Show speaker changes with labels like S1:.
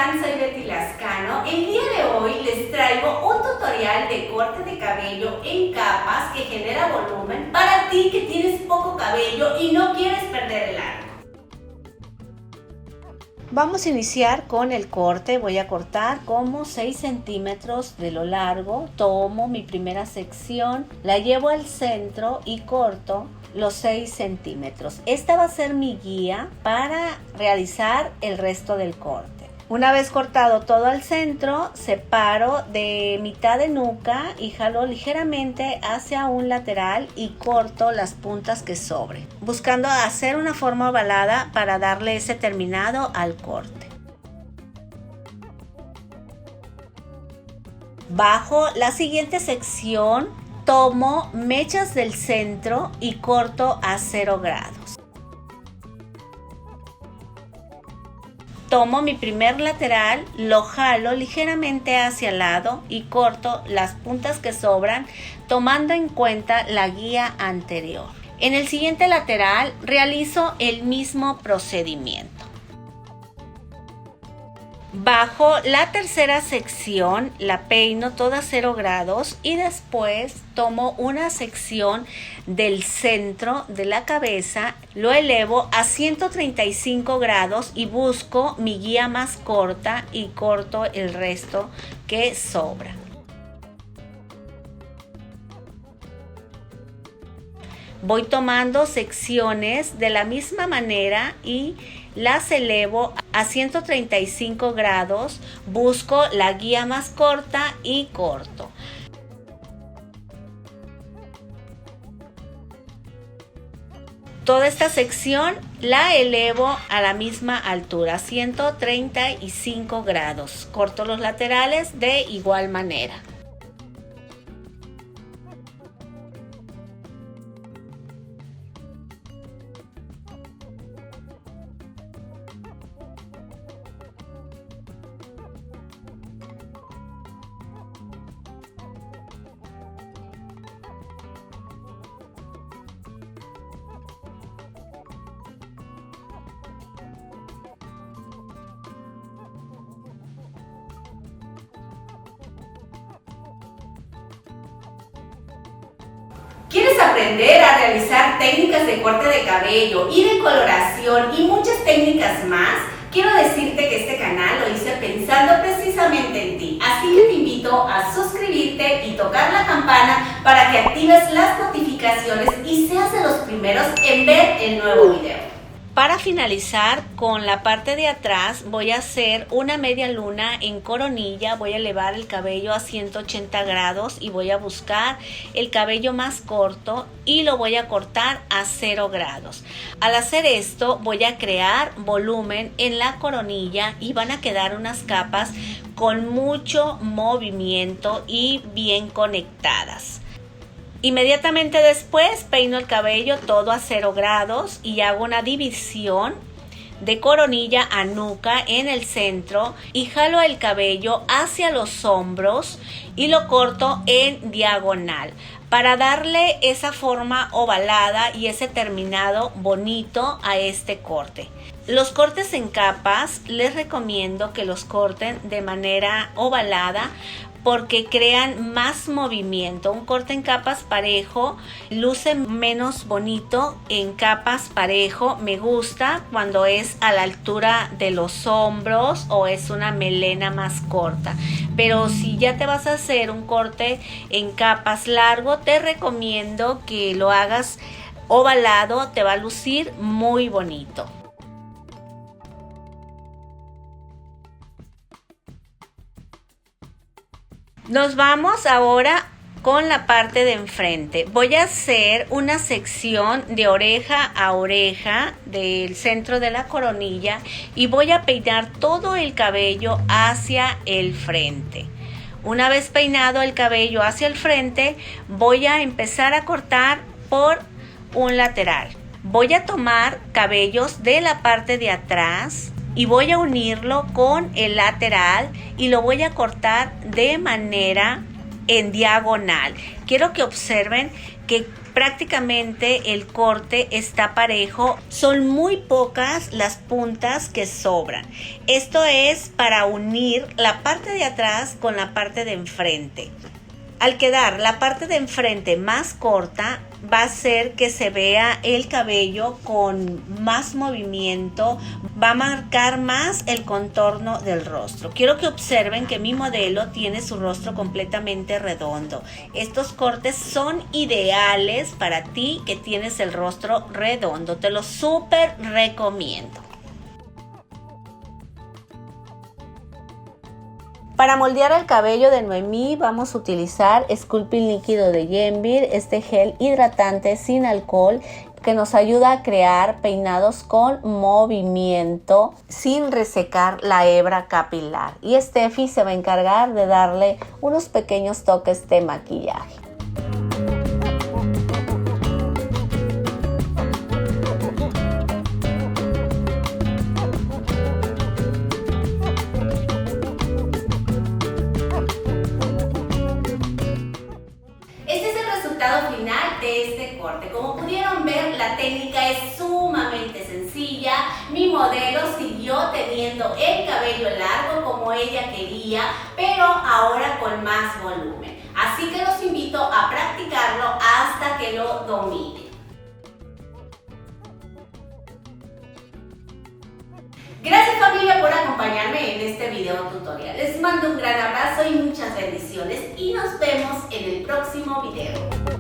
S1: están? Soy Betty Lascano. El día de hoy les traigo un tutorial de corte de cabello en capas que genera volumen para ti que tienes poco cabello y no quieres perder el largo. Vamos a iniciar con el corte. Voy a cortar como 6 centímetros de lo largo. Tomo mi primera sección, la llevo al centro y corto los 6 centímetros. Esta va a ser mi guía para realizar el resto del corte. Una vez cortado todo al centro, separo de mitad de nuca y jalo ligeramente hacia un lateral y corto las puntas que sobren, buscando hacer una forma ovalada para darle ese terminado al corte. Bajo la siguiente sección, tomo mechas del centro y corto a 0 grados. Tomo mi primer lateral, lo jalo ligeramente hacia el lado y corto las puntas que sobran, tomando en cuenta la guía anterior. En el siguiente lateral realizo el mismo procedimiento. Bajo la tercera sección la peino toda a 0 grados y después tomo una sección del centro de la cabeza, lo elevo a 135 grados y busco mi guía más corta y corto el resto que sobra. Voy tomando secciones de la misma manera y las elevo a 135 grados, busco la guía más corta y corto. Toda esta sección la elevo a la misma altura, 135 grados. Corto los laterales de igual manera. ¿Quieres aprender a realizar técnicas de corte de cabello y de coloración y muchas técnicas más? Quiero decirte que este canal lo hice pensando precisamente en ti, así que te invito a suscribirte y tocar la campana para que actives las notificaciones y seas de los primeros en ver el nuevo video. Para finalizar con la parte de atrás voy a hacer una media luna en coronilla, voy a elevar el cabello a 180 grados y voy a buscar el cabello más corto y lo voy a cortar a 0 grados. Al hacer esto voy a crear volumen en la coronilla y van a quedar unas capas con mucho movimiento y bien conectadas. Inmediatamente después peino el cabello todo a 0 grados y hago una división de coronilla a nuca en el centro y jalo el cabello hacia los hombros y lo corto en diagonal para darle esa forma ovalada y ese terminado bonito a este corte. Los cortes en capas les recomiendo que los corten de manera ovalada porque crean más movimiento. Un corte en capas parejo luce menos bonito en capas parejo. Me gusta cuando es a la altura de los hombros o es una melena más corta. Pero si ya te vas a hacer un corte en capas largo, te recomiendo que lo hagas ovalado, te va a lucir muy bonito. Nos vamos ahora con la parte de enfrente. Voy a hacer una sección de oreja a oreja del centro de la coronilla y voy a peinar todo el cabello hacia el frente. Una vez peinado el cabello hacia el frente, voy a empezar a cortar por un lateral. Voy a tomar cabellos de la parte de atrás y voy a unirlo con el lateral y lo voy a cortar de manera en diagonal. Quiero que observen que Prácticamente el corte está parejo, son muy pocas las puntas que sobran. Esto es para unir la parte de atrás con la parte de enfrente. Al quedar la parte de enfrente más corta, va a hacer que se vea el cabello con más movimiento, va a marcar más el contorno del rostro. Quiero que observen que mi modelo tiene su rostro completamente redondo. Estos cortes son ideales para ti que tienes el rostro redondo. Te lo súper recomiendo. Para moldear el cabello de Noemí vamos a utilizar Sculpting líquido de Yenvir, este gel hidratante sin alcohol que nos ayuda a crear peinados con movimiento sin resecar la hebra capilar. Y Steffi se va a encargar de darle unos pequeños toques de maquillaje.
S2: Final de este corte. Como pudieron ver, la técnica es sumamente sencilla. Mi modelo siguió teniendo el cabello largo como ella quería, pero ahora con más volumen. Así que los invito a practicarlo hasta que lo dominen. Gracias familia por acompañarme en este video tutorial. Les mando un gran abrazo y muchas bendiciones y nos vemos en el próximo video.